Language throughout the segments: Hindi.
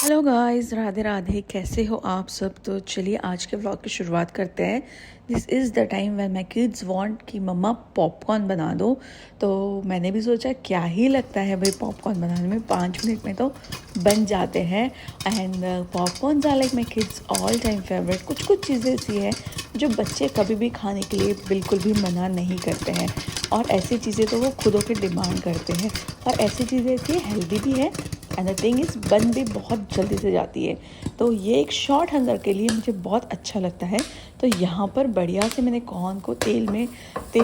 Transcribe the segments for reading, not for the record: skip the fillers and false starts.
Hello guys, Radhe Radhe. कैसे हो आप सब? तो चलिए आज के व्लॉग की शुरुआत करते हैं। This is the time when my kids want कि मम्मा पॉपकॉर्न बना दो। तो मैंने भी सोचा क्या ही लगता है भाई, पॉपकॉर्न बनाने में 5 मिनट में तो बन जाते हैं। And popcorns are like my kids all time favourite. कुछ कुछ चीज़ें ऐसी है जो बच्चे कभी भी खाने के लिए बिल्कुल भी मना नहीं करते हैं, और ऐसी चीज़ें तो वो खुद होकर डिमांड करते हैं। और ऐसी चीज़ें ऐसी हेल्दी भी है, एंड द थिंग इज़ बन भी बहुत जल्दी से जाती है। तो ये एक शॉर्ट हंगर के लिए मुझे बहुत अच्छा लगता है। तो यहाँ पर बढ़िया से मैंने कॉर्न को तेल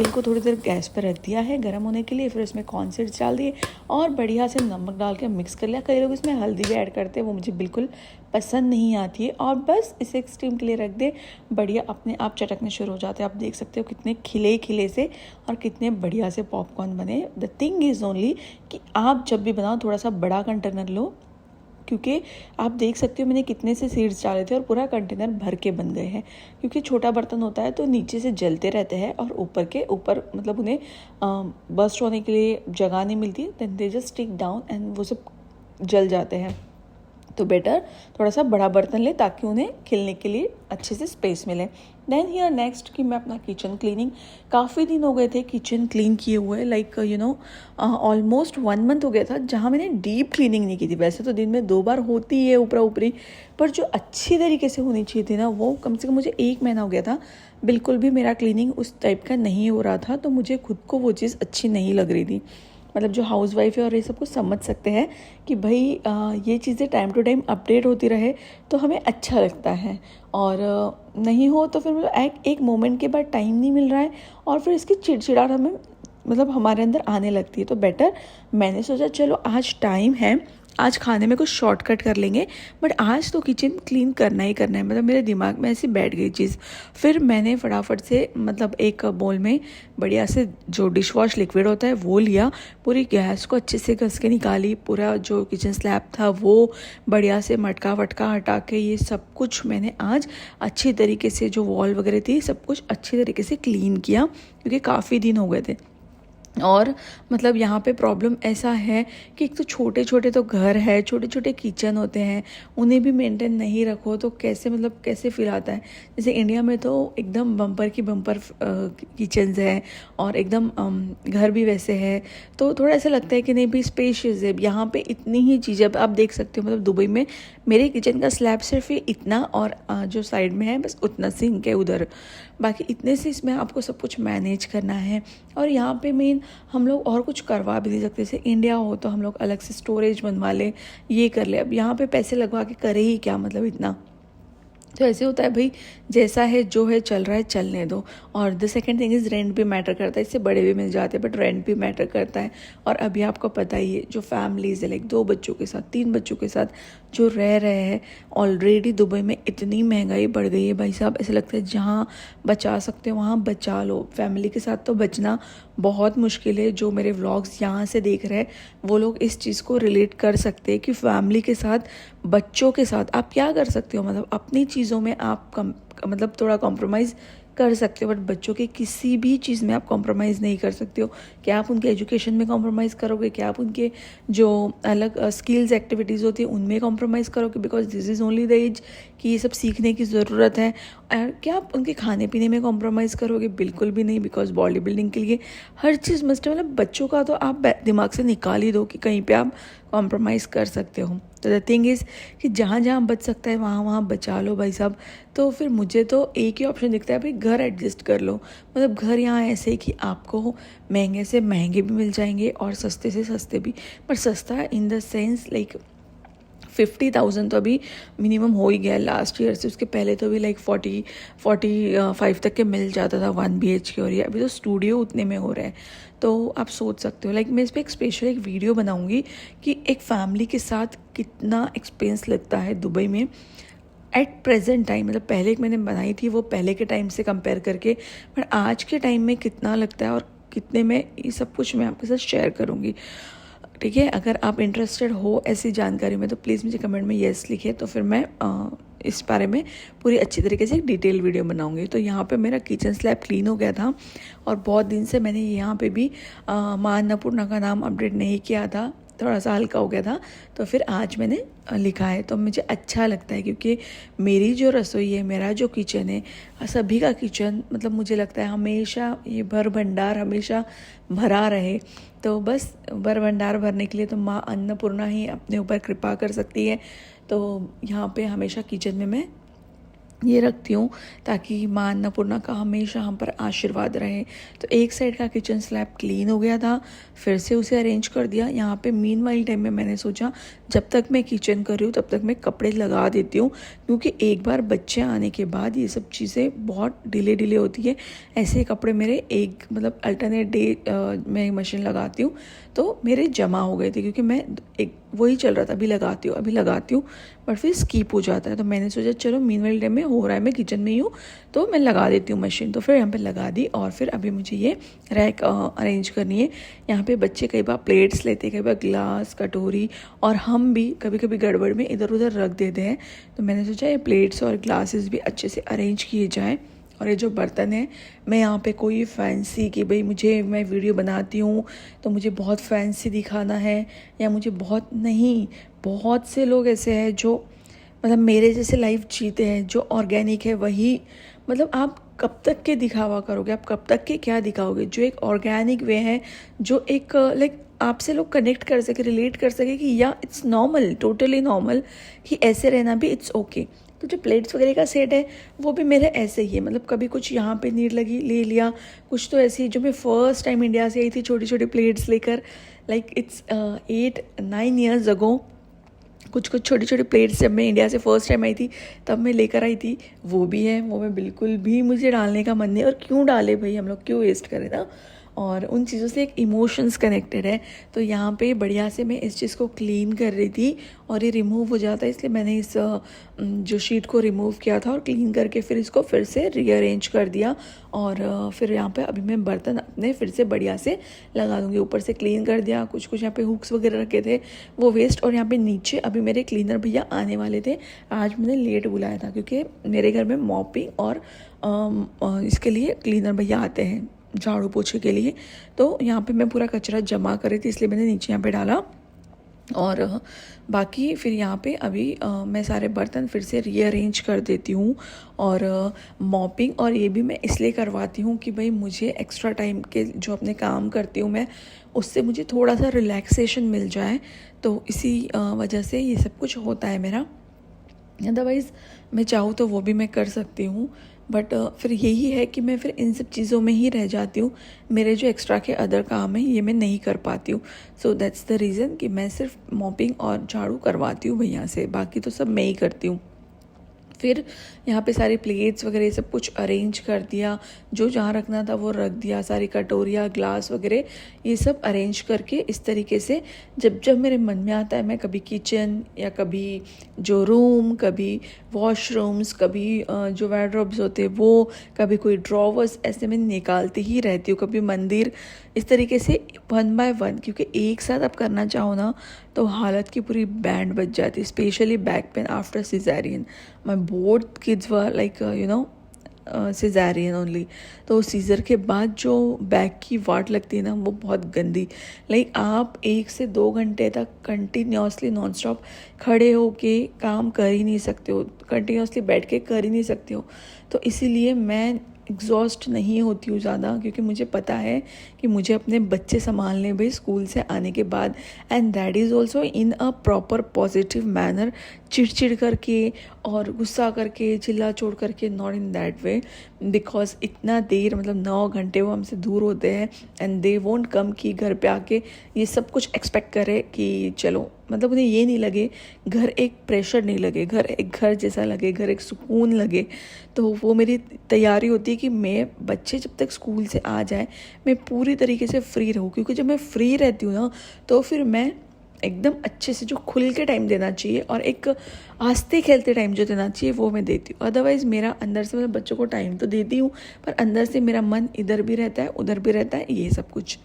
को थोड़ी देर गैस पर रख दिया है गर्म होने के लिए। फिर उसमें कॉर्न सीड्स डाल दिए और बढ़िया से नमक डाल के मिक्स कर लिया। कई लोग इसमें हल्दी भी ऐड करते हैं, वो मुझे बिल्कुल पसंद नहीं आती है। और बस इसे एक स्टीम के लिए रख दे, बढ़िया अपने आप चटकने शुरू हो जाते हैं। आप देख सकते हो कितने खिले खिले से और कितने बढ़िया से पॉपकॉर्न बने। द थिंग इज़ ओनली कि आप जब भी बनाओ थोड़ा सा बड़ा कंटेनर लो, क्योंकि आप देख सकते हो मैंने कितने से सीड्स डाले थे और पूरा कंटेनर भर के बन गए हैं। क्योंकि छोटा बर्तन होता है तो नीचे से जलते रहते हैं और ऊपर के ऊपर मतलब उन्हें बर्स्ट होने के लिए जगह नहीं मिलती, then they just stick down and वो सब जल जाते हैं। तो बेटर थोड़ा सा बड़ा बर्तन ले ताकि उन्हें खिलने के लिए अच्छे से स्पेस मिले। देन हियर नेक्स्ट कि मैं अपना किचन क्लीनिंग, काफ़ी दिन हो गए थे किचन क्लीन किए हुए, लाइक ऑलमोस्ट 1 मंथ हो गया था जहाँ मैंने डीप क्लीनिंग नहीं की थी। वैसे तो दिन में 2 बार होती है ऊपरा ऊपरी, पर जो अच्छी तरीके से होनी चाहिए थी ना, वो कम से कम मुझे 1 महीना हो गया था। बिल्कुल भी मेरा क्लीनिंग उस टाइप का नहीं हो रहा था, तो मुझे खुद को वो चीज़ अच्छी नहीं लग रही थी। मतलब जो हाउसवाइफ है और ये सब कुछ समझ सकते हैं कि भाई ये चीज़ें टाइम टू टाइम अपडेट होती रहे तो हमें अच्छा लगता है। और नहीं हो तो फिर मतलब एक मोमेंट के बाद टाइम नहीं मिल रहा है और फिर इसकी चिड़चिड़ाहट हमें मतलब हमारे अंदर आने लगती है। तो बेटर मैंने सोचा चलो आज टाइम है, आज खाने में कुछ शॉर्टकट कर लेंगे, बट आज तो किचन क्लीन करना ही करना है। मतलब मेरे दिमाग में ऐसी बैठ गई चीज़। फिर मैंने फटाफट से मतलब एक बोल में बढ़िया से जो डिश वॉश लिक्विड होता है वो लिया, पूरी गैस को अच्छे से घस के निकाली, पूरा जो किचन स्लैब था वो बढ़िया से मटका वटका हटा के ये सब कुछ मैंने आज अच्छी तरीके से, जो वॉल वगैरह थी सब कुछ अच्छी तरीके से क्लीन किया, क्योंकि काफ़ी दिन हो गए थे। और मतलब यहाँ पे प्रॉब्लम ऐसा है कि एक तो छोटे छोटे तो घर है, छोटे छोटे किचन होते हैं, उन्हें भी मेंटेन नहीं रखो तो कैसे मतलब कैसे फील आता है। जैसे इंडिया में तो एकदम बम्पर की बम्पर किचन्स है और एकदम घर भी वैसे है, तो थोड़ा ऐसा लगता है कि नहीं भी स्पेशियस है। यहाँ पे इतनी ही चीज़ें आप देख सकते हो। मतलब दुबई में मेरे किचन का स्लैब सिर्फ ये इतना और जो साइड में है बस उतना सिंक है उधर, बाकी इतने से इसमें आपको सब कुछ मैनेज करना है। और यहाँ पे मेन हम लोग और कुछ करवा भी नहीं सकते। जैसे इंडिया हो तो हम लोग अलग से स्टोरेज बनवा ले, ये कर ले। अब यहाँ पे पैसे लगवा के करे ही क्या, मतलब इतना। तो ऐसे होता है भाई, जैसा है जो है चल रहा है चलने दो। और the second thing is rent भी मैटर करता है। इससे बड़े भी मिल जाते हैं बट रेंट भी मैटर करता है। और अभी आपको पता ही है जो फैमिलीज़ है लाइक 2 बच्चों के साथ 3 बच्चों के साथ जो रह रहे हैं, ऑलरेडी दुबई में इतनी महंगाई बढ़ गई है भाई साहब, ऐसे लगता है जहाँ बचा सकते हो वहाँ बचा लो। फैमिली के साथ तो बचना बहुत मुश्किल है। जो मेरे व्लॉग्स यहाँ से देख रहे हैं वो लोग इस चीज़ को रिलेट कर सकते हैं कि फैमिली के साथ, बच्चों के साथ आप क्या कर सकते हो। मतलब अपनी चीज़ों में आप मतलब थोड़ा कॉम्प्रोमाइज़ कर सकते हो, बट बच्चों के किसी भी चीज़ में आप कॉम्प्रोमाइज़ नहीं कर सकते हो। क्या आप उनके एजुकेशन में कॉम्प्रोमाइज़ करोगे, क्या आप उनके जो अलग स्किल्स एक्टिविटीज़ होती है उनमें कॉम्प्रोमाइज़ करोगे, because this is only the age कि ये सब सीखने की ज़रूरत है। और क्या आप उनके खाने पीने में कॉम्प्रोमाइज़ करोगे? बिल्कुल भी नहीं, बिकॉज बॉडी बिल्डिंग के लिए हर चीज़ मस्ट है। मतलब बच्चों का तो आप दिमाग से निकाल ही दो कि कहीं पे आप कॉम्प्रोमाइज़ कर सकते हो। तो द थिंग इज़ कि जहाँ जहाँ बच सकता है वहाँ वहाँ बचा लो भाई साहब। तो फिर मुझे तो एक ही ऑप्शन दिखता है भाई, घर एडजस्ट कर लो। मतलब घर यहाँ ऐसे कि आपको महंगे से महंगे भी मिल जाएंगे और सस्ते से सस्ते भी। पर सस्ता इन द सेंस लाइक 50,000 तो अभी मिनिमम हो ही गया लास्ट ईयर से। उसके पहले तो भी लाइक 45 तक के मिल जाता था 1 BHK, और ये अभी तो स्टूडियो उतने में हो रहा है। तो आप सोच सकते हो लाइक मैं इस पर एक स्पेशल एक वीडियो बनाऊंगी कि एक फैमिली के साथ कितना एक्सपेंस लगता है दुबई में एट प्रेजेंट टाइम। मतलब पहले एक मैंने बनाई थी वो पहले के टाइम से कंपेयर करके, पर आज के टाइम में कितना लगता है और कितने में, ये सब कुछ मैं आपके साथ शेयर करूँगी। ठीक है, अगर आप इंटरेस्टेड हो ऐसी जानकारी में तो प्लीज़ मुझे कमेंट में येस लिखिए, तो फिर मैं इस बारे में पूरी अच्छी तरीके से एक डिटेल वीडियो बनाऊंगी। तो यहाँ पे मेरा किचन स्लैब क्लीन हो गया था और बहुत दिन से मैंने यहाँ पे भी मां अन्नपूर्णा का नाम अपडेट नहीं किया था। थोड़ा सा हल्का हो गया था, तो फिर आज मैंने लिखा है। तो मुझे अच्छा लगता है क्योंकि मेरी जो रसोई है, मेरा जो किचन है, सभी का किचन मतलब मुझे लगता है हमेशा ये भर भंडार हमेशा भरा रहे। तो बस भर भंडार भरने के लिए तो माँ अन्नपूर्णा ही अपने ऊपर कृपा कर सकती है। तो यहाँ पे हमेशा किचन में मैं ये रखती हूँ ताकि माँ अन्नपूर्णा का हमेशा हम पर आशीर्वाद रहे। तो एक साइड का किचन स्लैब क्लीन हो गया था, फिर से उसे अरेंज कर दिया। यहाँ पे मीनवाइल टाइम में मैंने सोचा जब तक मैं किचन कर रही हूँ तब तक मैं कपड़े लगा देती हूँ, क्योंकि एक बार बच्चे आने के बाद ये सब चीज़ें बहुत डिले होती है। ऐसे कपड़े मेरे एक मतलब अल्टरनेट डे मैं मशीन लगाती हूँ तो मेरे जमा हो गए थे, क्योंकि मैं एक वही चल रहा था अभी लगाती हूँ बट फिर स्कीप हो जाता है। तो मैंने सोचा चलो मीनवाइल टाइम में हो रहा है, मैं किचन में ही हूँ तो मैं लगा देती हूँ मशीन। तो फिर यहाँ पे लगा दी और फिर अभी मुझे ये रैक अरेंज करनी है। यहाँ पे बच्चे कई बार प्लेट्स लेते, कई बार ग्लास कटोरी, और हम भी कभी कभी गड़बड़ में इधर उधर रख देते हैं। तो मैंने सोचा ये प्लेट्स और ग्लासेस भी अच्छे से अरेंज किए जाएँ। और ये जो बर्तन है, मैं यहाँ पे कोई फैंसी कि भाई मैं वीडियो बनाती हूँ तो मुझे बहुत फैंसी दिखाना है, या मुझे बहुत से लोग ऐसे हैं जो मतलब मेरे जैसे लाइफ जीते हैं, जो ऑर्गेनिक है वही, मतलब आप कब तक के दिखावा करोगे, आप कब तक के क्या दिखाओगे। जो एक ऑर्गेनिक वे है, जो एक लाइक आपसे लोग कनेक्ट कर सके, रिलेट कर सके कि या इट्स नॉर्मल, टोटली नॉर्मल, कि ऐसे रहना भी इट्स ओके। तो जो प्लेट्स वगैरह का सेट है वो भी मेरे ऐसे ही है, मतलब कभी कुछ यहाँ पे नीड लगी ले लिया, कुछ तो ऐसी जो मैं फर्स्ट टाइम इंडिया से आई थी छोटी छोटी प्लेट्स लेकर, लाइक इट्स 8-9 ईयर्स अगो। कुछ छोटी छोटी प्लेट्स जब मैं इंडिया से फर्स्ट टाइम आई थी तब मैं लेकर आई थी, वो भी है। वो मैं बिल्कुल भी मुझे डालने का मन नहीं, और क्यों डाले भाई, हम लोग क्यों वेस्ट करें ना। और उन चीज़ों से एक इमोशंस कनेक्टेड है। तो यहाँ पे बढ़िया से मैं इस चीज़ को क्लीन कर रही थी और ये रिमूव हो जाता है, इसलिए मैंने इस जो शीट को रिमूव किया था और क्लीन करके फिर इसको फिर से रीअरेंज कर दिया। और फिर यहाँ पे अभी मैं बर्तन अपने फिर से बढ़िया से लगा दूँगी। ऊपर से क्लीन कर दिया, कुछ यहाँ पे हुक्स वगैरह रखे थे वो वेस्ट। और यहाँ पे नीचे अभी मेरे क्लीनर भैया आने वाले थे, आज मैंने लेट बुलाया था क्योंकि मेरे घर में मॉपिंग और इसके लिए क्लीनर भैया आते हैं झाड़ू पोछे के लिए। तो यहाँ पे मैं पूरा कचरा जमा कर रही थी, इसलिए मैंने नीचे यहाँ पे डाला। और बाकी फिर यहाँ पे अभी मैं सारे बर्तन फिर से रीअरेंज कर देती हूँ। और मॉपिंग और ये भी मैं इसलिए करवाती हूँ कि भाई मुझे एक्स्ट्रा टाइम के जो अपने काम करती हूँ मैं, उससे मुझे थोड़ा सा रिलैक्सेशन मिल जाए। तो इसी वजह से ये सब कुछ होता है मेरा। अदरवाइज़ मैं चाहूँ तो वो भी मैं कर सकती हूँ, बट फिर यही है कि मैं फिर इन सब चीज़ों में ही रह जाती हूँ। मेरे जो एक्स्ट्रा के अदर काम हैं ये मैं नहीं कर पाती हूँ। सो दैट्स द रीज़न कि मैं सिर्फ मॉपिंग और झाड़ू करवाती हूँ भैया से, बाकी तो सब मैं ही करती हूँ। फिर यहाँ पे सारे प्लेट्स वगैरह ये सब कुछ अरेंज कर दिया, जो जहाँ रखना था वो रख दिया, सारी कटोरियाँ ग्लास वगैरह ये सब अरेंज करके इस तरीके से जब जब मेरे मन में आता है मैं कभी किचन या कभी जो रूम, कभी वॉशरूम्स, कभी जो वार्डरोब्स होते हैं वो, कभी कोई ड्रॉवर्स, ऐसे मैं निकालती ही रहती हूँ। कभी मंदिर, इस तरीके से 1 बाय 1, क्योंकि एक साथ आप करना चाहो ना तो हालत की पूरी बैंड बज जाती है, specially back pain after caesarean. My both kids were like caesarean only. तो सीज़र के बाद जो बैक की वाट लगती है ना वो बहुत गंदी, लाइक आप 1 से 2 घंटे तक कंटिन्यूसली नॉन स्टॉप खड़े होके काम कर ही नहीं सकते हो, कंटिन्यूसली बैठ के कर ही नहीं सकते हो। तो इसीलिए मैं एग्जॉस्ट नहीं होती हूँ ज़्यादा, क्योंकि मुझे पता है कि मुझे अपने बच्चे संभालने भाई स्कूल से आने के बाद, and that is also in a proper positive manner, चिड़चिड़ करके और गुस्सा करके चिल्ला चोड़ करके, not in that way. Because इतना देर मतलब 9 घंटे वो हमसे दूर होते हैं एंड दे वोंट कम कि घर पे आके ये सब कुछ एक्सपेक्ट करे कि चलो, मतलब उन्हें ये नहीं लगे, घर एक प्रेशर नहीं लगे, घर एक घर जैसा लगे, घर एक सुकून लगे। तो वो मेरी तैयारी होती है कि मैं बच्चे जब तक स्कूल से आ जाए मैं पूरी तरीके से फ्री रहूँ, क्योंकि जब मैं फ्री रहती हूँ ना तो फिर मैं एकदम अच्छे से जो खुल के टाइम देना चाहिए और एक हंसते खेलते टाइम जो देना चाहिए वो मैं देती हूँ। अदरवाइज़ मेरा अंदर से, मतलब बच्चों को टाइम तो देती हूँ पर अंदर से मेरा मन इधर भी रहता है उधर भी रहता है, ये सब कुछ।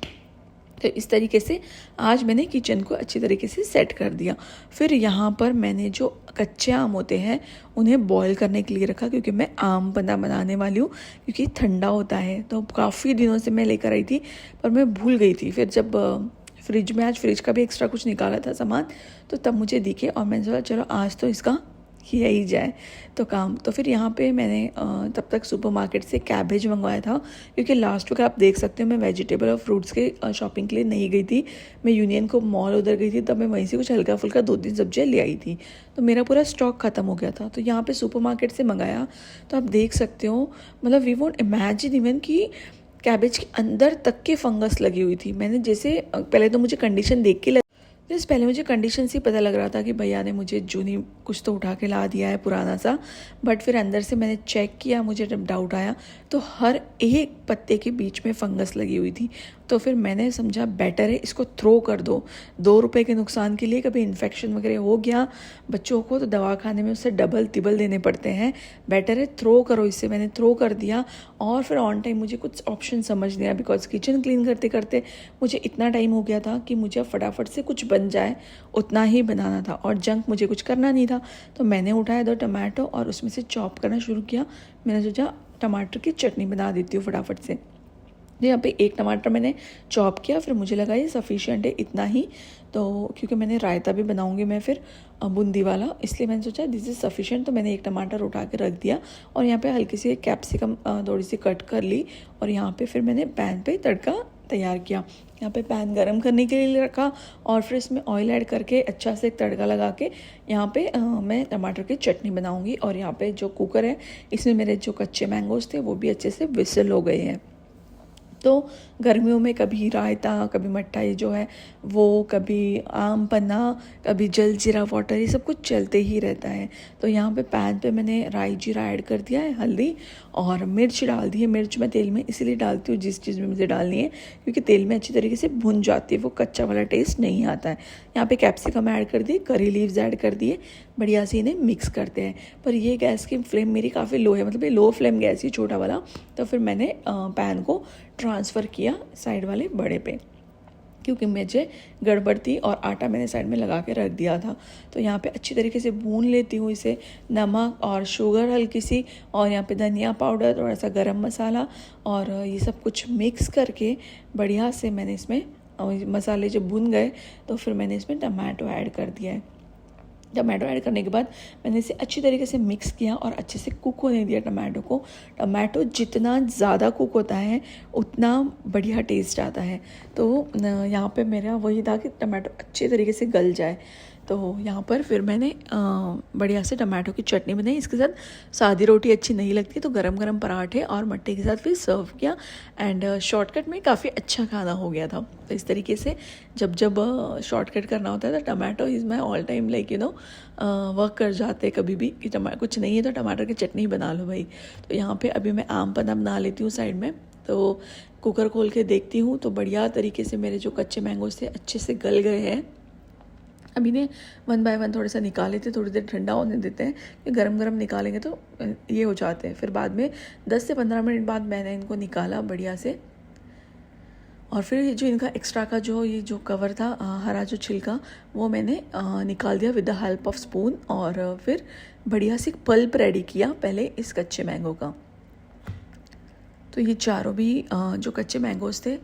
तो इस तरीके से आज मैंने किचन को अच्छी तरीके से सेट कर दिया। फिर यहाँ पर मैंने जो कच्चे आम होते हैं उन्हें बॉईल करने के लिए रखा, क्योंकि मैं आम पन्ना बनाने वाली हूँ, क्योंकि ठंडा होता है। तो काफ़ी दिनों से मैं लेकर आई थी पर मैं भूल गई थी। फिर जब फ्रिज में, आज फ्रिज का भी एक्स्ट्रा कुछ निकाला था सामान, तो तब मुझे दिखे और मैंने सोचा चलो आज तो इसका किया ही जाए तो काम। तो फिर यहाँ पे मैंने तब तक सुपरमार्केट से कैबेज मंगवाया था, क्योंकि लास्ट वीक आप देख सकते हो मैं वेजिटेबल और फ्रूट्स के शॉपिंग के लिए नहीं गई थी। मैं यूनियन को मॉल उधर गई थी, तब मैं वहीं से कुछ हल्का फुल्का 2-3 सब्जियाँ ले आई थी, तो मेरा पूरा स्टॉक ख़त्म हो गया था। तो यहाँ पे सुपरमार्केट से मंगाया, तो आप देख सकते हो मतलब वी वोंट इमेजिन इवन कि कैबेज के अंदर तक के फंगस लगी हुई थी। मैंने जैसे पहले तो मुझे कंडीशन देख के जैसे पहले मुझे कंडीशन से पता लग रहा था कि भैया ने मुझे जूनी कुछ तो उठा के ला दिया है पुराना सा, बट फिर अंदर से मैंने चेक किया, मुझे जब डाउट आया तो हर एक पत्ते के बीच में फंगस लगी हुई थी। तो फिर मैंने समझा बेटर है इसको थ्रो कर दो, 2 रुपए के नुकसान के लिए। कभी इन्फेक्शन वगैरह हो गया बच्चों को तो दवा खाने में उससे डबल तिबल देने पड़ते हैं, बेटर है थ्रो करो इससे। मैंने थ्रो कर दिया और फिर ऑन टाइम मुझे कुछ ऑप्शन समझ नहीं आया, बिकॉज किचन क्लीन करते करते मुझे इतना टाइम हो गया था कि मुझे फटाफट से कुछ बन जाए उतना ही बनाना था, और जंक मुझे कुछ करना नहीं था। तो मैंने उठाया 2 टमाटो और उसमें से चॉप करना शुरू किया। मैंने सोचा टमाटर की चटनी बना देती हूँ फटाफट से। यहाँ पे 1 टमाटर मैंने चॉप किया, फिर मुझे लगा ये सफिशिएंट है इतना ही, तो क्योंकि मैंने रायता भी बनाऊंगी मैं फिर बूंदी वाला, इसलिए मैंने सोचा दिस इज़ सफिशिएंट। तो मैंने 1 टमाटर उठा के रख दिया और यहाँ पे हल्की सी कैप्सिकम थोड़ी सी कट कर ली, और यहाँ पे फिर मैंने पैन पे तड़का तैयार किया। यहाँ पे पैन गरम करने के लिए रखा और फिर इसमें ऑयल ऐड करके अच्छा से तड़का लगा के यहाँ पे मैं टमाटर की चटनी बनाऊंगी। और यहाँ पे जो कुकर है इसमें मेरे जो कच्चे मैंगोज थे वो भी अच्छे से विसल हो गए हैं। तो गर्मियों में कभी रायता, कभी मट्ठा, ये जो है वो, कभी आम पन्ना, कभी जल जीरा वाटर, ये सब कुछ चलते ही रहता है। तो यहाँ पे पैन पे मैंने राई जीरा ऐड कर दिया है, हल्दी और मिर्च डाल दी है। मिर्च मैं तेल में इसीलिए डालती हूँ जिस चीज़ में मुझे डालनी है, क्योंकि तेल में अच्छी तरीके से भुन जाती है, वो कच्चा वाला टेस्ट नहीं आता है। यहाँ पे कैप्सिकम ऐड कर दिए, करी लीव्स ऐड कर दिए, बढ़िया से इन्हें मिक्स करते हैं। पर ये गैस की फ्लेम मेरी काफ़ी लो है, मतलब ये लो फ्लेम गैस ही छोटा वाला। तो फिर मैंने पैन को ट्रांसफ़र किया साइड वाले बड़े पे, क्योंकि मुझे गड़बड़ थी और आटा मैंने साइड में लगा के रख दिया था। तो यहाँ पे अच्छी तरीके से भून लेती हूँ इसे, नमक और शुगर हल्की सी, और यहाँ पे धनिया पाउडर, थोड़ा सा गरम मसाला, और ये सब कुछ मिक्स करके बढ़िया से मैंने इसमें मसाले जब भुन गए तो फिर मैंने इसमें टमाटो ऐड कर दिया है। टमाटो ऐड करने के बाद मैंने इसे अच्छी तरीके से मिक्स किया और अच्छे से कुक होने दिया टमाटो को। टमाटो जितना ज़्यादा कुक होता है उतना बढ़िया टेस्ट आता है। तो यहाँ पे मेरा वही था कि टमाटो अच्छे तरीके से गल जाए। तो यहाँ पर फिर मैंने बढ़िया से टमाटो की चटनी बनाई। इसके साथ सादी रोटी अच्छी नहीं लगती, तो गरम गरम पराठे और मट्टे के साथ फिर सर्व किया। एंड शॉर्टकट में काफ़ी अच्छा खाना हो गया था। तो इस तरीके से जब जब शॉर्टकट करना होता है तो tomato is my all time like work कर जाते हैं कभी भी कि कुछ नहीं है तो टमाटर की चटनी बना लो भाई। तो यहाँ पर अभी मैं आम पन्ना बना लेती हूँ साइड में। तो कुकर खोल के देखती हूँ तो बढ़िया तरीके से मेरे जो कच्चे मैंगोज थे अच्छे से गल गए हैं। अभी ने 1 बाय 1 थोड़ा सा निकाले थे, थोड़ी देर ठंडा होने देते हैं, कि गरम गरम निकालेंगे तो ये हो जाते हैं। फिर बाद में 10 से 15 मिनट बाद मैंने इनको निकाला बढ़िया से, और फिर जो इनका एक्स्ट्रा का ये जो कवर था हरा जो छिलका वो मैंने निकाल दिया with the help of spoon. और फिर बढ़िया से पल्प रेडी किया पहले इस कच्चे मैंगो का। तो ये चारों भी जो कच्चे मैंगोज थे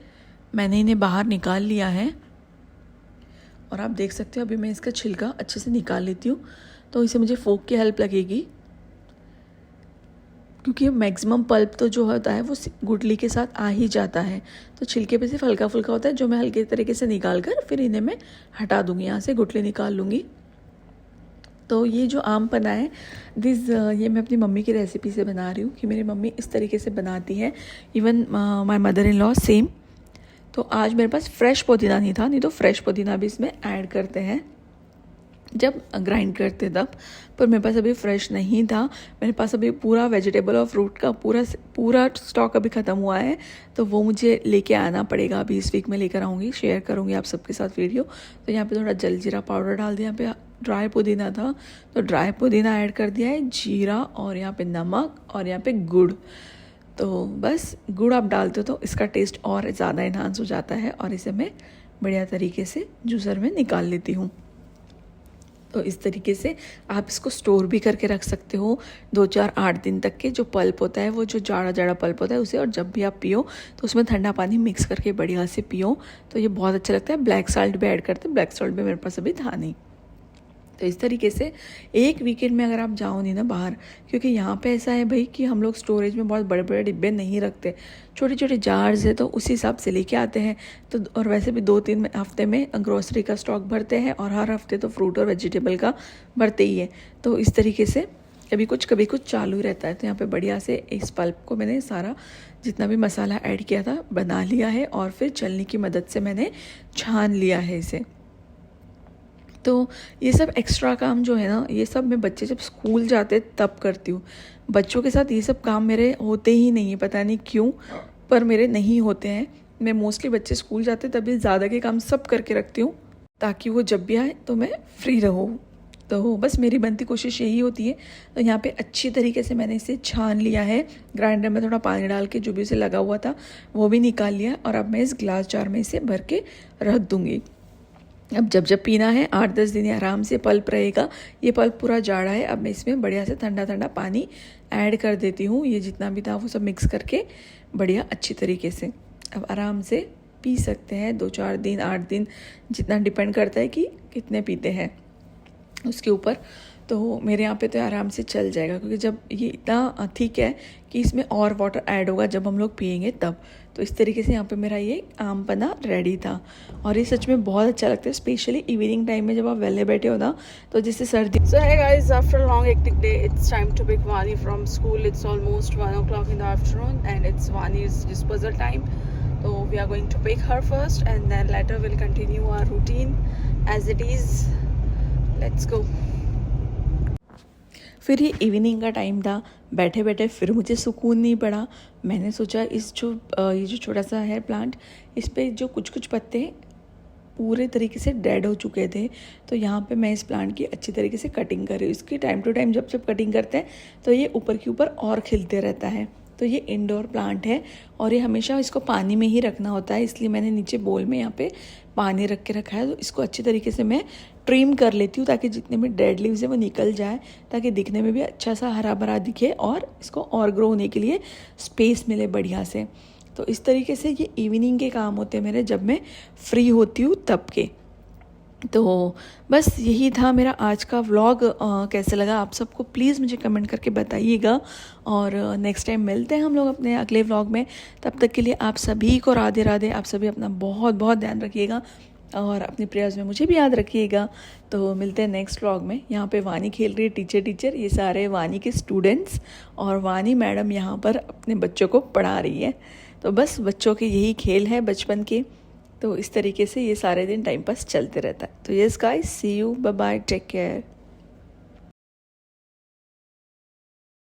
मैंने इन्हें बाहर निकाल लिया है, और आप देख सकते हो अभी मैं इसका छिलका अच्छे से निकाल लेती हूँ। तो इसे मुझे फोक की हेल्प लगेगी, क्योंकि मैक्सिमम पल्प तो जो होता है वो गुठली के साथ आ ही जाता है। तो छिलके पे सिर्फ हल्का फुल्का होता है, जो मैं हल्के तरीके से निकाल कर फिर इन्हें मैं हटा दूँगी, यहाँ से गुठली निकाल लूँगी। तो ये जो आम पन्ना है ये मैं अपनी मम्मी की रेसिपी से बना रही हूँ, कि मेरी मम्मी इस तरीके से बनाती है। Even my mother in law same. तो आज मेरे पास फ्रेश पुदीना नहीं था, नहीं तो फ्रेश पुदीना भी इसमें ऐड करते हैं जब ग्राइंड करते तब, पर मेरे पास अभी फ्रेश नहीं था। मेरे पास अभी पूरा वेजिटेबल और फ्रूट का पूरा स्टॉक अभी ख़त्म हुआ है, तो वो मुझे लेके आना पड़ेगा। अभी इस वीक में लेकर आऊँगी, शेयर करूँगी आप सबके साथ वीडियो। तो यहाँ पे थोड़ा जलजीरा पाउडर डाल दिया, यहाँ पे ड्राई पुदीना था तो ड्राई पुदीना ऐड कर दिया है, जीरा, और यहाँ पे नमक, और यहाँ पे गुड़। तो बस गुड़ आप डालते हो तो इसका टेस्ट और ज़्यादा इन्हांस हो जाता है। और इसे मैं बढ़िया तरीके से जूसर में निकाल लेती हूँ। तो इस तरीके से आप इसको स्टोर भी करके रख सकते हो 2 4 8 दिन तक के। जो पल्प होता है वो जो जाड़ा जाड़ा पल्प होता है उसे, और जब भी आप पियो तो उसमें ठंडा पानी मिक्स करके बढ़िया से पियो, तो ये बहुत अच्छा लगता है। ब्लैक साल्ट भी ऐड करते हैं, ब्लैक साल्ट भी मेरे पास अभी था नहीं। तो इस तरीके से एक वीकेंड में अगर आप जाओ नहीं ना बाहर, क्योंकि यहाँ पे ऐसा है भाई कि हम लोग स्टोरेज में बहुत बड़े बड़े डिब्बे नहीं रखते, छोटे छोटे जार्स है, तो उसी हिसाब से लेके आते हैं। तो और वैसे भी 2 3 हफ्ते में ग्रोसरी का स्टॉक भरते हैं, और हर हफ्ते तो फ्रूट और वेजिटेबल का भरते ही है। तो इस तरीके से कभी कुछ चालू ही रहता है। तो यहाँ पे बढ़िया से इस पल्प को मैंने सारा जितना भी मसाला ऐड किया था बना लिया है, और फिर छलनी की मदद से मैंने छान लिया है इसे। तो ये सब एक्स्ट्रा काम जो है ना, ये सब मैं बच्चे जब स्कूल जाते तब करती हूँ। बच्चों के साथ ये सब काम मेरे होते ही नहीं है, पता नहीं क्यों, पर मेरे नहीं होते हैं। मैं मोस्टली बच्चे स्कूल जाते तभी ज़्यादा के काम सब करके रखती हूँ, ताकि वो जब भी आए तो मैं फ्री रहूँ। तो बस मेरी बनती कोशिश यही होती है। तो यहाँ पे अच्छी तरीके से मैंने इसे छान लिया है, ग्राइंडर में थोड़ा पानी डाल के जो भी उसे लगा हुआ था वो भी निकाल लिया, और अब मैं इस ग्लास जार में इसे भर के रख दूँगी। अब जब जब पीना है 8 10 दिन आराम से पल्प रहेगा। ये पल्प पूरा जाड़ा है। अब मैं इसमें बढ़िया से ठंडा ठंडा पानी ऐड कर देती हूँ, ये जितना भी था वो सब मिक्स करके बढ़िया अच्छी तरीके से अब आराम से पी सकते हैं। 2 4 दिन 8 दिन जितना डिपेंड करता है कि कितने पीते हैं उसके ऊपर। तो मेरे यहाँ पे तो आराम से चल जाएगा, क्योंकि जब ये इतना ठीक है कि इसमें और वाटर ऐड होगा जब हम लोग पियेंगे तब। तो इस तरीके से यहाँ पे मेरा ये आम पन्ना रेडी था, और ये सच में बहुत अच्छा लगता है, स्पेशली इवनिंग टाइम में जब आप वेले बैठे हो ना, तो जैसे सर्दी। So hey guys, after a long hectic day, it's time to pick Vani from school. It's almost 1 o'clock in the afternoon and it's Vani's disposal time. So we are going to pick her first and then later we'll continue our routine as it is. Let's go. फिर ये इवनिंग का टाइम था, बैठे बैठे फिर मुझे सुकून नहीं पड़ा। मैंने सोचा ये जो छोटा सा है प्लांट, इस पे जो कुछ पत्ते पूरे तरीके से डेड हो चुके थे, तो यहाँ पे मैं इस प्लांट की अच्छी तरीके से कटिंग कर रही हूँ। इसकी टाइम टू टाइम जब कटिंग करते हैं तो ये ऊपर के ऊपर और खिलते रहता है। तो ये इंडोर प्लांट है, और ये हमेशा इसको पानी में ही रखना होता है, इसलिए मैंने नीचे बोल में यहाँ पे पानी रख के रखा है। तो इसको अच्छी तरीके से मैं ट्रिम कर लेती हूँ, ताकि जितने भी डेड लीव्स है वो निकल जाए, ताकि दिखने में भी अच्छा सा हरा भरा दिखे, और इसको और ग्रो होने के लिए स्पेस मिले बढ़िया से। तो इस तरीके से ये इवनिंग के काम होते हैं मेरे, जब मैं फ्री होती हूँ तब के। तो बस यही था मेरा आज का व्लॉग। कैसे लगा आप सबको प्लीज़ मुझे कमेंट करके बताइएगा, और नेक्स्ट टाइम मिलते हैं हम लोग अपने अगले व्लॉग में। तब तक के लिए आप सभी को राधे राधे। आप सभी अपना बहुत बहुत ध्यान रखिएगा, और अपनी प्रेयर्स में मुझे भी याद रखिएगा। तो मिलते हैं नेक्स्ट व्लॉग में। यहाँ पे वानी खेल रही है टीचर, ये सारे वानी के स्टूडेंट्स, और वानी मैडम यहाँ पर अपने बच्चों को पढ़ा रही है। तो बस बच्चों के यही खेल है बचपन के। तो इस तरीके से ये सारे दिन टाइम पास चलते रहता है। तो yes guys, see you, bye bye, take care.